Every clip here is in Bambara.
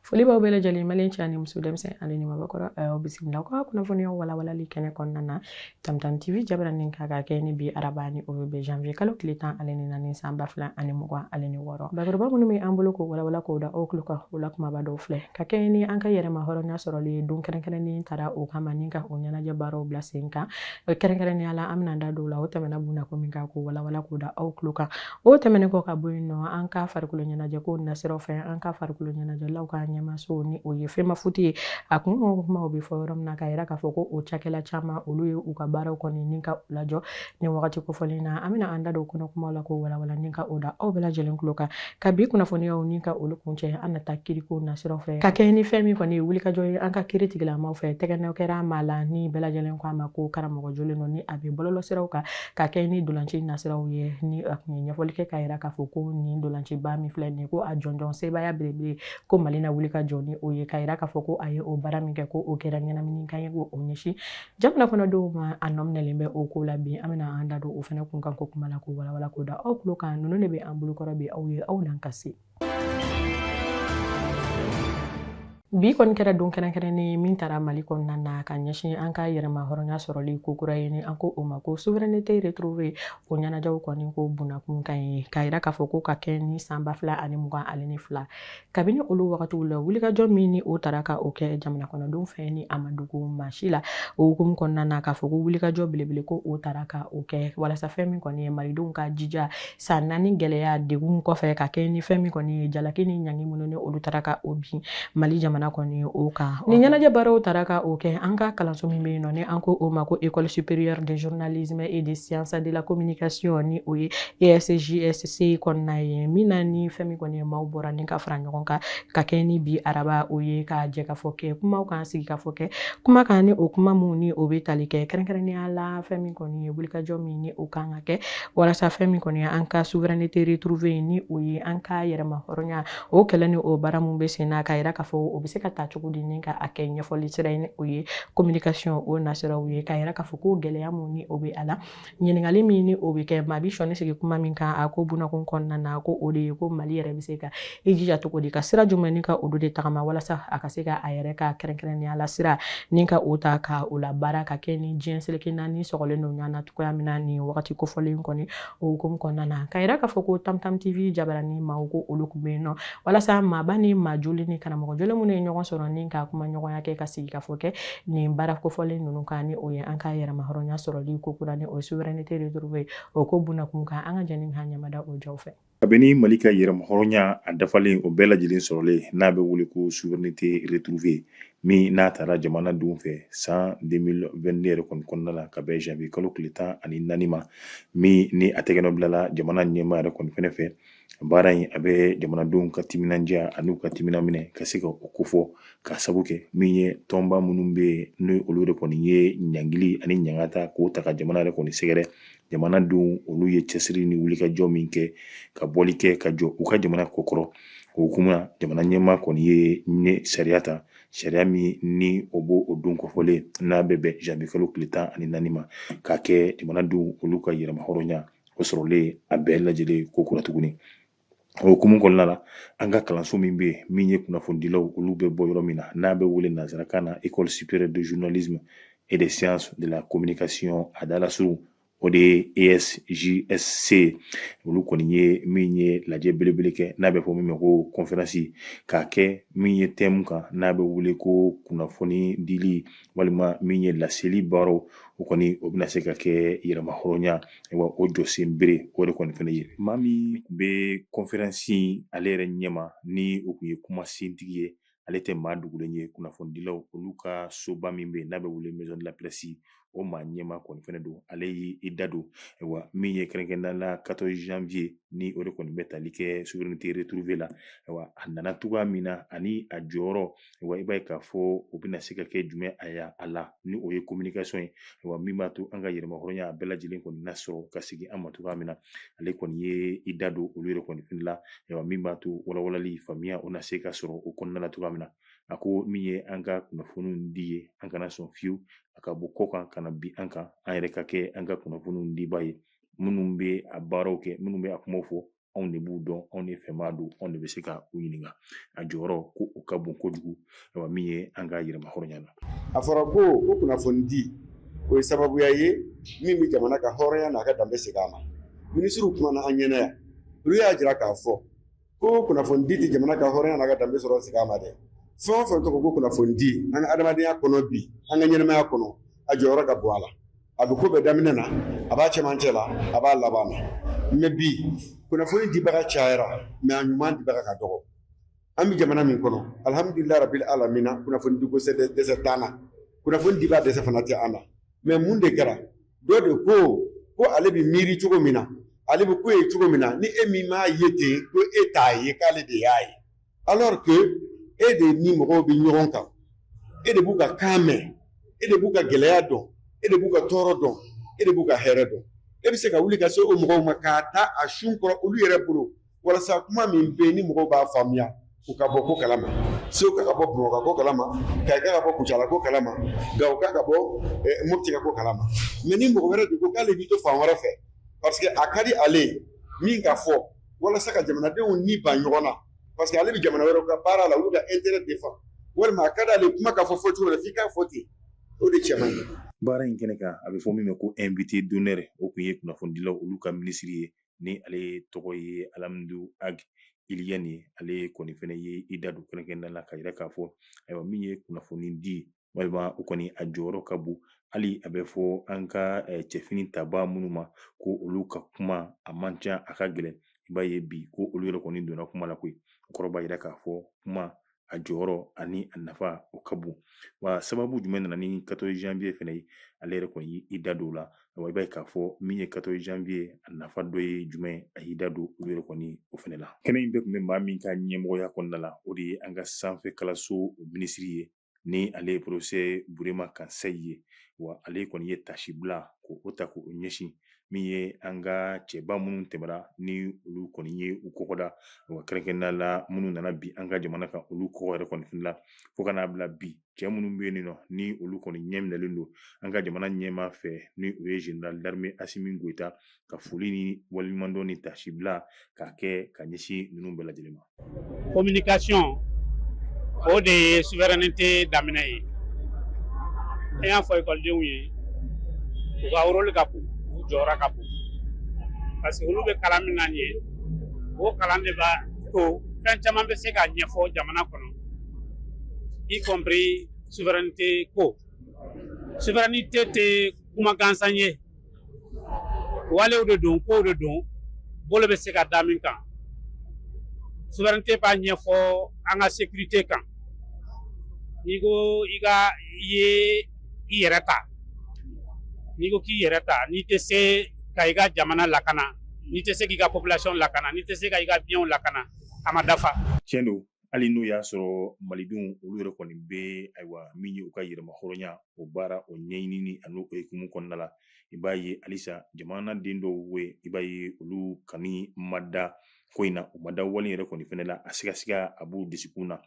Foli b'aw bɛɛ lajɛlen maliyɛn cɛ ani muso denmisɛnnin ani ɲamakɔrɔ aw bisimila ka kunnafoniyaw walawalali kɛnɛ kɔnɔna na Tamtam TV jabaranin ka kɛ ni bi araba ni o bɛ janvier kalo tile 14 san 2026 bakɔrɔba minnu bɛ an bolo ko walawala k'o da aw tulo kan o la kumaba dɔw filɛ ka kɛ ni an ka yɛrɛma hɔrɔnya sɔrɔli ye don kɛrɛnkɛrɛnnen taara o kama ni ka o ɲɛnajɛ baaraw bila sen kan kɛrɛnkɛrɛnnenya la an bɛna da dɔw la o tɛmɛna bunna ko min kan ko walawala k'o da aw tulo kan o tɛmɛnen kɔ ka bɔ yen nɔ an ka farikolo ɲɛnajɛ ko nasiraw fɛ an ka farikolo ɲɛnajɛlaw ka ɲɛmaso ni o ye fɛnma futi ye a kun kumaw bɛ fɔ yɔrɔ min na ka yira k'a fɔ ko o cakɛla caman olu ye u ka baaraw kɔni ni ka lajɔ ni wagati kofɔlen na an bɛna an da don kɔnɔ kumaw la ko walawala ni ka o da aw bɛɛ lajɛlen tulo kan ka bi kunnafoniyaw ni ka olu kuncɛ an nata kiriko nasiraw fɛ ka kɛ ni fɛn min kɔni ye wulikajɔ ye an ka kiri tigilamaw fɛ tɛgɛnɛw kɛra maa la ni bɛɛ lajɛlen ko a ma ko karamɔgɔ jolen don ni a bɛ bɔlɔlɔsiraw kan ka kɛ ni dolanci nasiraw ye ni a kun ye ɲɛfɔli kɛ ka yira k'a fɔ ko nin dolanciba min filɛ nin ye ko a jɔnjɔn sebaya belebele ko Mali na wuli ka jɔ ni o ye ka yira k'a fɔ ko a ye o baara min kɛ ko o kɛra ɲɛnaminikan ye ko o ɲɛsin jamana kɔnɔdenw ma a nɔminɛlen bɛ o ko la bi an bɛna an da don o fana kun kan ko kuma la ko walawala ko da aw tulo kan ninnu de bɛ an bolokɔrɔ bi aw ye aw n'an ka se bi kɔni kɛra don kɛrɛnkɛrɛnnen min taara Mali kɔnɔna na ka ɲɛsin an ka yɛrɛma hɔrɔnya sɔrɔli ko kura ye ni an ko o ma ko souveraineté retrouvée o ɲɛnajɛw kɔni ko bunakun kan ye ka yira k'a fɔ ko ka kɛ ni san 2022 kabini olu wagatiw la wulikajɔ min ni o taara ka o kɛ jamana kɔnɔdenw fɛ ni a ma dogo maa si la o hukumu kɔnɔna na k'a fɔ ko wulikajɔ belebele ko o taara ka o kɛ walasa fɛn min kɔni ye malidenw ka jija san 4 gɛlɛya degun kɔfɛ ka kɛ ni fɛn min kɔni ye jalaki ni ɲangi minnu ni olu taara ka o bin Mali jamana kɔni o kan ni ɲɛnajɛ baaraw taara ka o kɛ an ka kalanso min bɛ yen nɔ ni an ko o ma ko école supérieure de journalisme et de sciences de la communication ni o ye ESJSC kɔnɔna ye min na ni fɛn min kɔni ye maaw bɔra ni ka fara ɲɔgɔn kan ka kɛ ni bi araba o ye ka jɛ ka fɔ kɛ kumaw kan sigi ka fɔ kɛ kuma kan ni o kuma mun ni o bɛ tali kɛ kɛrɛnkɛrɛnnenya la fɛn min kɔni ye wulikajɔ min ni o kan ka kɛ walasa fɛn min kɔni ye an ka souveraineté retrouvée ni o ye an ka yɛrɛma hɔrɔnya o kɛlɛ ni o baara mun bɛ sen na ka yira k'a fɔ o bɛ se ka taa cogo di ni ka a kɛ ɲɛfɔli sira ye o ye communication o nasiraw ye ka yira k'a fɔ ko gɛlɛya mun ni o bɛ a la ɲininkali min ni o bɛ kɛ maa bi sɔnni sigi kuma min kan a ko bunakun kɔnɔna na ko o de ye ko Mali yɛrɛ bɛ se ka i jija cogo di ka sira jumɛn ni ka olu de tagama walasa a ka se ka a yɛrɛ ka kɛrɛnkɛrɛnnenya la sira ni ka o ta ka o la baara ka kɛ ni diɲɛ seleke naani sɔgɔlen don ɲɔgɔn na cogoya min na ni wagati kofɔlen kɔni o hukumu kɔnɔna na ka yira k'a fɔ ko Tamtam TV jabaranin maaw ko olu kun bɛ yen nɔ walasa maaba ni maa joli ni karamɔgɔ joli minnu ye ɲɔgɔn sɔrɔ ni ka kuma ɲɔgɔnya kɛ ka sigi ka fɔ kɛ nin baara kofɔlen ninnu kan ni o ye an ka yɛrɛma hɔrɔnya sɔrɔli ko kura ni o ye souveraineté retrouvée o ko bunakun kan an ka jɛni ka ɲamada o jaw fɛ kabini Mali ka yɛrɛma hɔrɔnya a dafalen o bɛɛ lajɛlen sɔrɔlen n'a bɛ wele ko souveraineté retrouvée min n'a taara jamana denw fɛ san 2022 yɛrɛ kɔni kɔnɔna la ka bɛn janvier kalo tile 14 ma min ni a tɛgɛnɔ bilala jamana ɲɛmaa yɛrɛ kɔni fɛnɛ fɛ baara in a bɛ jamanadenw ka timinandiya ani ka timina minɛ ka se ka o kofɔ ka sabu kɛ min ye tɔnba minnu bɛ n'o olu de kɔni ye ɲangili ani ɲangata k'o ta ka jamana yɛrɛ kɔni sɛgɛrɛ jamanadenw olu ye cɛsiri ni wulikajɔ min kɛ ka bɔli kɛ ka jɔ u ka jamana kokɔrɔ o hukumu na jamana ɲɛmaa kɔni ye ɲɛ sariya ta sariya min ni o b'o o don kɔfɔlen n'a bɛ bɛn janvier kalo tile 14 ma k'a kɛ jamanadenw olu ka yɛrɛma hɔrɔnya o sɔrɔlen a bɛɛ lajɛlen ko kura tuguni o hukumu kɔnɔna la an ka kalanso min bɛ yen min ye kunnafonidilaw olu bɛ bɔ yɔrɔ min na n'a bɛ wele nanzarakan na école supérieure de journalisme et de sciences de la communication a dalasurun o de ye ESJSC olu kɔni ye min ye lajɛ belebele kɛ n'a bɛ fɔ min ma ko conférence k'a kɛ min ye thème kan n'a bɛ wele ko kunnafoni dili walima min ye laseli baaraw o kɔni o bɛna se ka kɛ yɛrɛma hɔrɔnya wa o jɔsen bere o de kɔni fɛnɛ ye maa min tun bɛ conférence ale yɛrɛ ɲɛma ni o tun ye kumasentigi ye ale tɛ maa dogolen ye kunnafonidilaw olu ka soba min bɛ yen n'a bɛ wele maison de la presse o maa ɲɛma kɔni fɛnɛ don ale y'i da don wa min ye kɛrɛnkɛrɛnnenya la 14 janvier ni o de kɔni bɛ tali kɛ souveraineté retrouvée la wa a nana cogoya min na ani a jɔyɔrɔ wa i b'a ye k'a fɔ o bɛna se ka kɛ jumɛn a la ni o ye communication ye wa min b'a to an ka yɛrɛma hɔrɔnya a bɛɛ lajɛlen kɔni na sɔrɔ ka sigi an ma cogoya min na ale kɔni ye i da don olu yɛrɛ kɔni fɛnɛ la wa min b'a to walawalali faamuya o na se ka sɔrɔ o kɔnɔna la cogoya min na a ko min ye an ka kunnafoniw di ye an kana sɔn fiyewu a ka bɔ kɔ kan ka na bi an kan an yɛrɛ ka kɛ an ka kunnafoniw diba ye minnu bɛ a baaraw kɛ minnu bɛ a kumaw fɔ anw de b'u dɔn anw de fɛma don anw de bɛ se ka u ɲininka a jɔyɔrɔ ko o ka bon kojugu min ye an ka yɛrɛma hɔrɔnya na. A fɔra ko kunnafoni di o ye sababuya ye min bɛ jamana ka hɔrɔnya n'a ka danbe segin a ma. Minisiriw kumana an ɲɛna yan olu y'a jira k'a fɔ ko kunnafoni di tɛ jamana ka hɔrɔnya n'a ka danbe sɔrɔ segin a ma dɛ. Fɛn o fɛn tɔgɔ ko kunnafoni di an ka adamadenya kɔnɔ bi an ka ɲɛnamaya kɔnɔ a jɔyɔrɔ ka bɔ a la. A bɛ ko bɛɛ daminɛ na a b'a cɛmancɛ la a b'a laban na mɛ bi kunnafoni dibaga cayara mɛ a ɲuman dibaga ka dɔgɔ. An bɛ jamana min kɔnɔ alhamdulilayi rabbil alamina kunnafoni diko dɛsɛ t'an na kunnafoni dibaga dɛsɛ fana tɛ an na mɛ mun de kɛra dɔ de ko ale bɛ miiri cogo min na ale bɛ ko ye cogo min na ni e min m'a ye ten ko e t'a ye k'ale de y'a ye alors que e de ni mɔgɔw bɛ ɲɔgɔn kan e de b'u ka kan mɛn e de b'u ka gɛlɛya dɔn e de b'u ka tɔɔrɔ dɔn e de b'u ka hɛrɛ dɔn e bɛ se ka wuli ka se o mɔgɔw ma k'a ta a sun kɔrɔ olu yɛrɛ bolo walasa kuma min bɛ yen ni mɔgɔw b'a faamuya u ka bɔ ko kalama Sew ka bɔ Bamakɔ ko kalama Kayika ka bɔ Kucala ko kalama Gawo ka bɔ Mopti ko kalama mais ni mɔgɔ wɛrɛ de ko k'ale b'i to fan wɛrɛ fɛ parce que a ka di ale min ka fɔ walasa ka jamanadenw ni ban ɲɔgɔn na parce que ale bɛ jamana wɛrɛw ka baara la olu ka intérêt défend walima a ka di ale kuma ka fɔ cogo la f'i k'a fɔ ten o de cɛ man ɲi. Baara in kɛnɛ kan a bɛ fɔ min ma ko invité d'honneur o tun ye kunnafonidilaw olu ka minisiri ye ni ale tɔgɔ ye Alamdu Ag Iliyan ye ale kɔni fɛnɛ ye i da don kɛrɛnkɛrɛnnenya la ka yira k'a fɔ ayiwa min ye kunnafoni di walima o kɔni a jɔyɔrɔ ka bon hali a bɛ fɔ an ka cɛfini taba minnu ma ko olu ka kuma a man ca a ka gɛlɛn i b'a ye bi ko olu yɛrɛ kɔni donna kuma la koyi o kɔrɔ b'a yira k'a fɔ kuma a jɔyɔrɔ ani a nafa o ka bon wa sababu jumɛn nana ni 14 janvier fɛnɛ ye ale yɛrɛ kɔni i da don o la wa i b'a ye k'a fɔ min ye 14 janvier a nafa dɔ ye jumɛn a y'i da don olu yɛrɛ kɔni o fɛnɛ la. Kɛnɛ in bɛɛ tun bɛ maa min ka ɲɛmɔgɔya kɔnɔna la o de ye an ka sanfɛ kalanso minisiri ye ni ale ye professeur Burema Kansayi ye wa ale kɔni ye tasi bila k'o ta k'o ɲɛsin min ye an ka cɛba minnu tɛmɛra ni olu kɔni ye u kɔkɔda wa kɛrɛnkɛrɛnnenya la minnu nana bi an ka jamana kan olu kɔkɔ yɛrɛ kɔni fɛnɛ la fo ka n'a bila bi cɛ minnu bɛ yen nɔ ni olu kɔni ɲɛ minɛlen don an ka jamana ɲɛmaa fɛ ni o ye général d'armée Asimi Goïta ka foli ni waliɲumandɔn ni tasi bila k'a kɛ ka ɲɛsin ninnu bɛɛ lajɛlen ma. Communication o de ye souveraineté daminɛ ye e y'a fɔ ekɔlidenw ye u ka rôle ka bon u jɔyɔrɔ ka bon parce que olu bɛ kalan min na nin ye o kalan de b'a to fɛn caman bɛ se ka ɲɛfɔ jamana kɔnɔ y compris souveraineté ko souveraineté tɛ kuma gansan ye walew de don kow de don bolo bɛ se ka da min kan souveraineté b'a ɲɛfɔ an ka sécurité kan n'i ko i ye i yɛrɛ ta n'i ko k'i yɛrɛ ta n'i tɛ se ka i ka jamana lakana n'i tɛ se k'i ka population lakana n'i tɛ se ka i ka biɲɛw lakana a ma dafa. Tiɲɛ don hali n'o y'a sɔrɔ malidenw olu yɛrɛ kɔni bɛ ayiwa min ye u ka yɛrɛma hɔrɔnya o baara o ɲɛɲinini ani o hukumu kɔnɔna la i b'a ye halisa jamanaden dɔw bɛ i b'a ye olu kani ma da ko in na u ma da wale yɛrɛ kɔni fɛnɛ la a siga a b'u dusukun na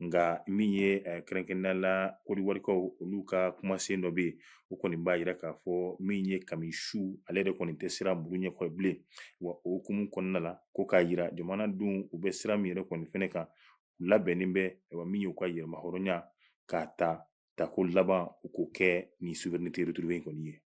nka min ye kɛrɛnkɛrɛnnenya la kodiwarikaw olu ka kumasen dɔ bɛ yen o kɔni b'a yira k'a fɔ min ye Kamisu ale yɛrɛ kɔni tɛ siran buru ɲɛkɔrɔ bilen wa o hukumu kɔnɔna la ko k'a yira jamanadenw u bɛ sira min yɛrɛ kɔni fɛnɛ kan u labɛnnen bɛ min ye u ka yɛrɛma hɔrɔnya k'a ta ko laban u k'o kɛ ni souveraineté retrouvée in kɔni ye.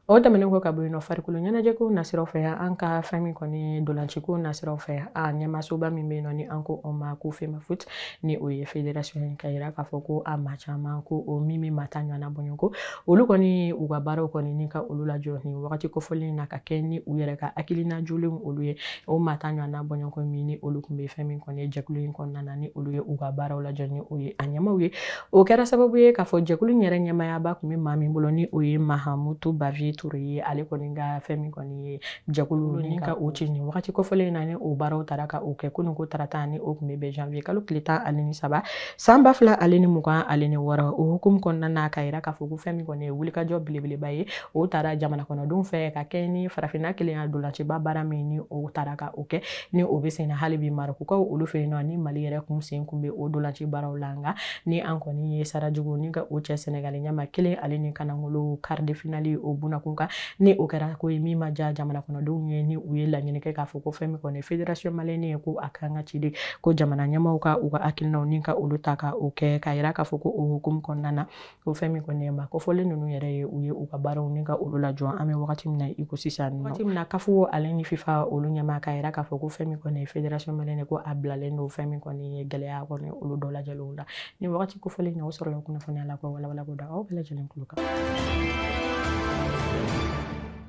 O tɛmɛnen kɔ ka bɔ yen nɔ farikolo ɲɛnajɛko nasiraw fɛ an ka fɛn min kɔni dolanciko nasiraw fɛ a ɲɛmasoba min bɛ yen nɔ ni an ko o ma ko FEMAFOOT ni o ye fédération ye ka yira k'a fɔ ko a maa caman ko o min ma taa ɲɔgɔnna bɔɲɔgɔnko olu kɔni u ka baaraw kɔni ni ka olu lajɔ ni wagati kofɔlen na ka kɛ ni u yɛrɛ ka hakilina jolenw olu ye o maa taa ɲɔgɔnna bɔɲɔgɔnko min ni olu tun bɛ fɛn min kɔni jɛkulu in kɔnɔna na ni olu ye u ka baaraw lajɔ ni o ye a ɲɛmaw ye o kɛra sababu ye k'a fɔ jɛkulu in yɛrɛ ɲɛmayaba tun bɛ maa min bolo ni o ye Mahamutu Bavi Ture ye ale kɔni ka fɛn min kɔni ye jɛkulu ni ka o ci ni wagati kofɔlen na ni o baaraw taara ka o kɛ kunun ko tarata ni o tun bɛ bɛn janvier kalo tile 13 san 2026 o hukumu kɔnɔna na ka yira k'a fɔ ko fɛn min kɔni ye wulikajɔ belebeleba ye o taara jamana kɔnɔdenw fɛ ka kɛ ni farafinna kelenya dolanciba baara min ni o taara ka o kɛ ni o bɛ sen na hali bi Marikukaw olu fɛ yen nɔ ni Mali yɛrɛ kun sen kun bɛ o dolanci baaraw la nka ni an kɔni ye Sarajugu ni ka o cɛ Sénégal ɲɛma kelen ale ni Kanangolo quart de finale o buna kun kan ni o kɛra ko ye min ma diya jamana kɔnɔdenw ye ni u ye laɲini kɛ k'a fɔ ko fɛn min kɔni fédération malienne ye ko a kan ka ci de ko jamana ɲɛmaaw ka u ka hakilinaw ni ka olu ta ka o kɛ k'a yira k'a fɔ ko o hukumu kɔnɔna na ko fɛn min kɔni ye ma kofɔlen ninnu yɛrɛ ye u ye u ka baaraw ni ka olu lajɔ an bɛ wagati min na i ko sisan wagati min na kafo ale ni FIFA olu ɲɛmaa k'a yira k'a fɔ ko fɛn min kɔni ye fédération malienne ko a bilalen don fɛn min kɔni ye gɛlɛya kɔni olu dɔ lajɛlenw la ni wagati kofɔlen na o sɔrɔla kunnafoniya la ko walawala ko da aw bɛɛ lajɛlen tulo kan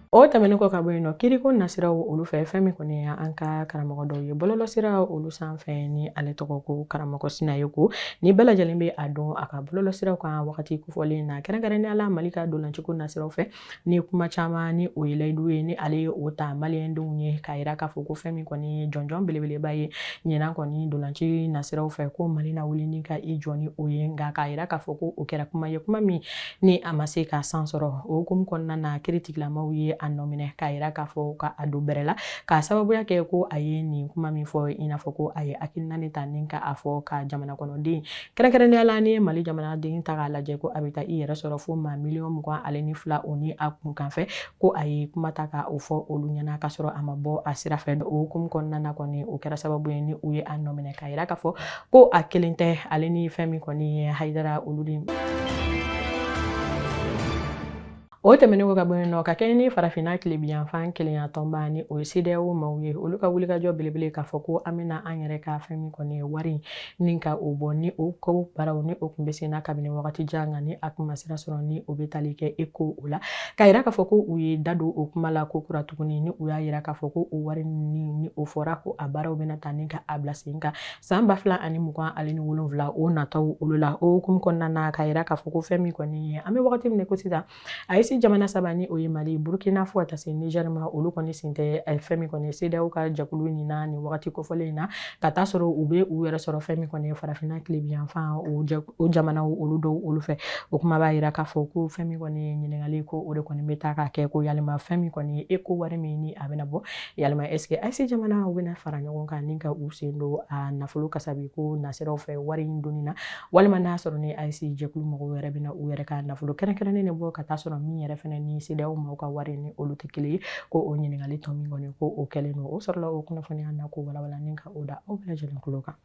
o tɛmɛnen kɔ ka bɔ yen nɔ kiriko nasiraw olu fɛ fɛn min kɔni ye an ka karamɔgɔ dɔw ye bɔlɔlɔsira olu sanfɛ ni ale tɔgɔ ko karamɔgɔ Sinaye ko ni bɛɛ lajɛlen bɛ a dɔn a ka bɔlɔlɔsiraw kan wagati kofɔlen na kɛrɛnkɛrɛnnenya la Mali ka dolanciko nasiraw fɛ ni kuma caman ni o ye layidu ye ni ale ye o ta maliyɛndenw ye k'a yira k'a fɔ ko fɛn min kɔni ye jɔnjɔn belebeleba ye ɲinan kɔni dolanci nasiraw fɛ ko Mali na wuli ni ka i jɔ ni o ye nka k'a yira k'a fɔ ko o kɛra kuma ye kuma min ni a ma se ka san sɔrɔ o hukumu kɔnɔna na kiiritigilamaw ye a nɔ minɛ k'a yira k'a fɔ ka a don bɛrɛ la k'a sababuya kɛ ko a ye nin kuma min fɔ i n'a fɔ ko a ye hakilina de ta ni ka a fɔ ka jamana kɔnɔden kɛrɛnkɛrɛnnenya la ni Mali jamanaden ta k'a lajɛ ko a bɛ taa i yɛrɛ sɔrɔ fo maa 22 o ni a kunkan fɛ ko a ye kuma ta ka o fɔ olu ɲɛna k'a sɔrɔ a ma bɔ a sira fɛ o hukumu kɔnɔna na kɔni o kɛra sababu ye ni u ye a nɔ minɛ k'a yira k'a fɔ ko a kelen tɛ ale ni fɛn min kɔni ye Hayidara olu de o tɛmɛnen kɔ ka bɔ yen nɔ ka kɛ ni farafinna tilebiyanfan kelenya tɔnba ni o ye CEDEAO maaw ye olu ka wulikajɔ belebele k'a fɔ ko an bɛna an yɛrɛ ka fɛn min kɔni ye wari ni ka o bɔ ni o ko baaraw ni o tun bɛ sen na kabini wagati jan nka ni a kuma sira sɔrɔ ni o bɛ tali kɛ ECO o la k'a yira k'a fɔ ko u ye da don o kuma la ko kura tuguni ni u y'a yira k'a fɔ ko o wari ni o fɔra ko a baaraw bɛna taa ni ka a bila sen kan san 2027 o nataw olu la o hukumu kɔnɔna na k'a yira k'a fɔ ko fɛn min kɔni ye an bɛ wagati min na ko sisan a ye jamana saba ni o ye Mali Burkina fo ka taa se Niger ma olu kɔni sen tɛ fɛn min kɔni ye CEDEAO ka jakulu nin na ni wagati kofɔlen in na ka taa sɔrɔ u bɛ u yɛrɛ sɔrɔ fɛn min kɔni ye farafinna tilebiyanfan o jamanaw olu dɔw olu fɛ o kuma b'a yira k'a fɔ ko fɛn min kɔni ye ɲininkali ko o de kɔni bɛ taa k'a kɛ ko yalima fɛn min kɔni ye ECO wari min ni a bɛna bɔ yalima est-ce que AES jamana u bɛna fara ɲɔgɔn kan ni ka u sen don a nafolo kasabi ko nasiraw fɛ wari in donni na walima n'a sɔrɔ ni AES jɛkulu mɔgɔw yɛrɛ bɛna u yɛrɛ ka nafolo kɛrɛnkɛrɛnnen de bɔ ka taa sɔrɔ min yɛrɛ fɛnɛ ni CEDEAO maaw ka wari ni olu tɛ kelen ye ko o ɲininkali tɔ min kɔni ko o kɛlen don o sɔrɔla o kunnafoniya na ko walawala ni ka o da aw bɛɛ lajɛlen tulo kan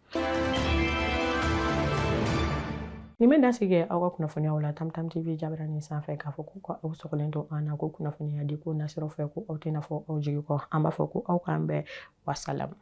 nin bɛ dasigi aw ka kunnafoniyaw la Tamtam TV Jabaranin sanfɛ k'a fɔ ko aw sɔgɔlen to an na ko kunnafoniya di ko nasiraw fɛ ko aw tɛ n'a fɔ aw jigi kɔ an b'a fɔ ko aw k'an bɛɛ wasalamu